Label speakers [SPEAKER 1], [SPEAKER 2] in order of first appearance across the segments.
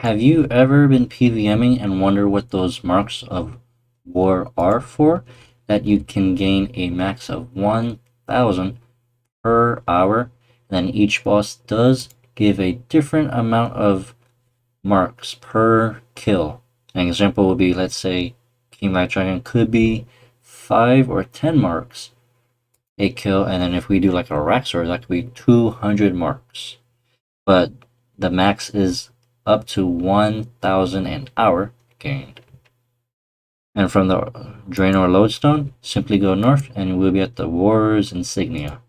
[SPEAKER 1] Have you ever been PVMing and wonder what those marks of war are for? That you can gain a max of 1000 per hour, then each boss does give a different amount of marks per kill. An example would be, let's say, King Black Dragon could be 5 or 10 marks a kill, and then if we do like a Raxor, that could be 200 marks. But the max is up to 1000 an hour gained. And from the Draenor Lodestone, simply go north and we'll be at the Warrior's Insignia.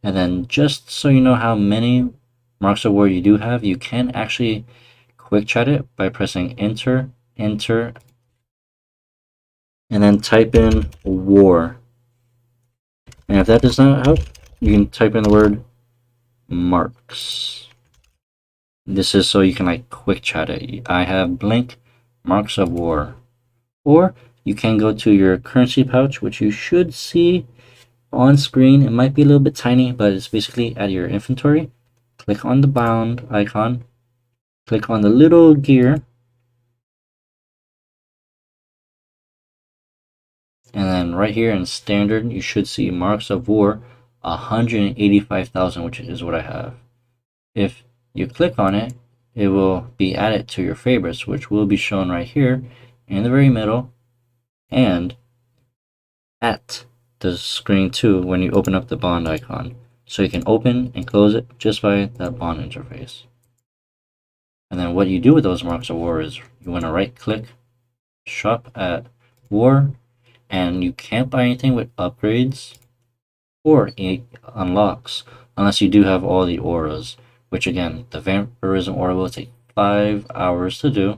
[SPEAKER 1] And then just so you know how many marks of war you do have, you can actually quick chat it by pressing enter, enter, and then type in war. And if that does not help, you can type in the word marks. This is so you can like quick chat it. I have blank marks of war. Or you can go to your currency pouch, which you should see on screen. It might be a little bit tiny, but it's basically at your inventory. Click on the bound icon, click on the little gear, and then right here in standard you should see marks of war 185,000, which is what I have. If you click on it, it will be added to your favorites, which will be shown right here in the very middle and at the screen too when you open up the bond icon. So you can open and close it just by that bond interface. And then what you do with those marks of war is you want to right click, shop at war, and you can't buy anything with upgrades or unlocks unless you do have all the auras, which again, the vampirism aura will take 5 hours to do.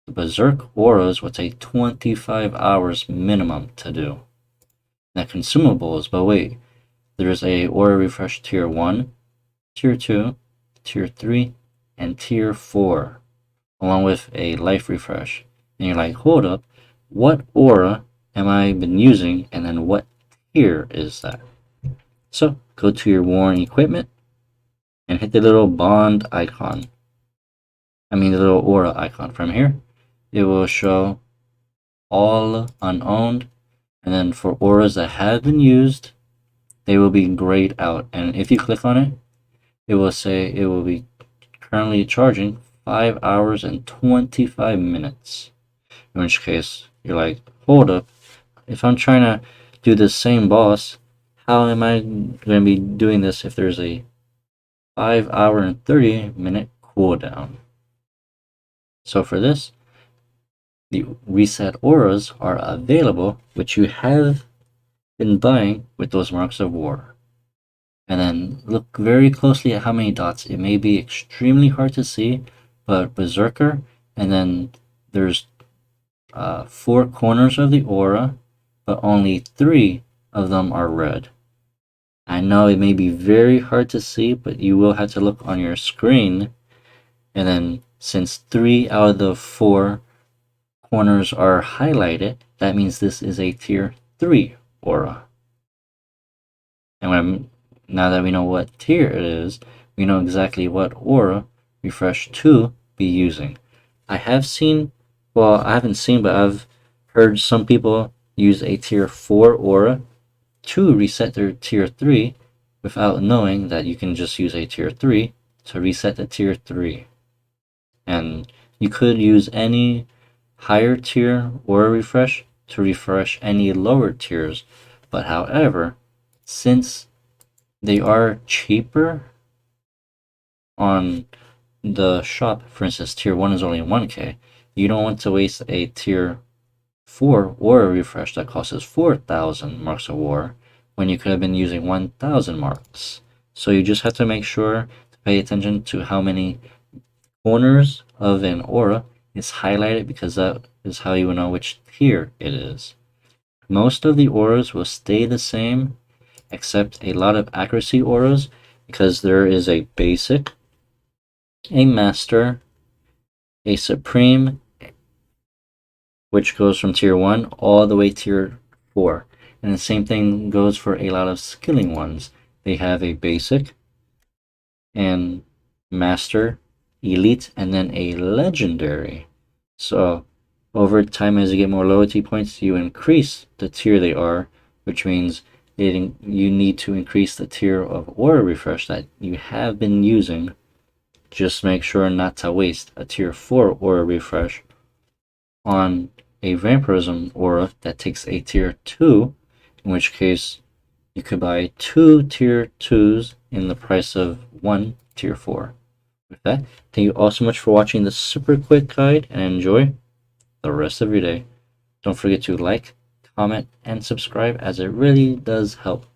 [SPEAKER 1] The berserk auras will take 25 hours minimum to do. Now consumables, but wait, there's a aura refresh tier 1, tier 2, tier 3, and tier 4, along with a life refresh. And you're like, hold up, what aura am I been using, and then what tier is that? So go to your worn equipment and hit the little bond icon. The little aura icon. From here, it will show all unowned, and then for auras that have been used, they will be grayed out. And if you click on it, it will say it will be currently charging 5 hours and 25 minutes. In which case, you're like, hold up, if I'm trying to do the same boss, how am I going to be doing this if there's a 5 hour and 30 minute cooldown? So for this, the reset auras are available, which you have been buying with those marks of war. And then look very closely at how many dots. It may be extremely hard to see, but Berserker, and then there's 4 corners of the aura, but only 3 of them are red. I know it may be very hard to see, but you will have to look on your screen. And then since 3 out of the 4 corners are highlighted, that means this is a tier 3 aura. And now that we know what tier it is, we know exactly what aura refresh to be using. I haven't seen, but I've heard some people use a tier 4 aura to reset their tier 3 without knowing that you can just use a tier 3 to reset the tier 3. And you could use any higher tier aura refresh to refresh any lower tiers, but however, since they are cheaper on the shop, for instance, tier 1 is only 1k, you don't want to waste a tier 4 aura refresh that costs 4,000 marks of war when you could have been using 1,000 marks. So you just have to make sure to pay attention to how many corners of an aura is highlighted, because that is how you will know which tier it is. Most of the auras will stay the same, except a lot of accuracy auras, because there is a basic, a master, a supreme, which goes from tier 1 all the way to tier 4. And the same thing goes for a lot of skilling ones. They have a basic and master elite, and then a legendary. So over time, as you get more loyalty points, you increase the tier they are, which means you need to increase the tier of aura refresh that you have been using. Just make sure not to waste a tier 4 aura refresh on a vampirism aura that takes a tier 2, in which case you could buy 2 tier 2s in the price of 1 tier 4. With that, thank you all so much for watching this super quick guide, and enjoy the rest of your day. Don't forget to like, comment, and subscribe, as it really does help.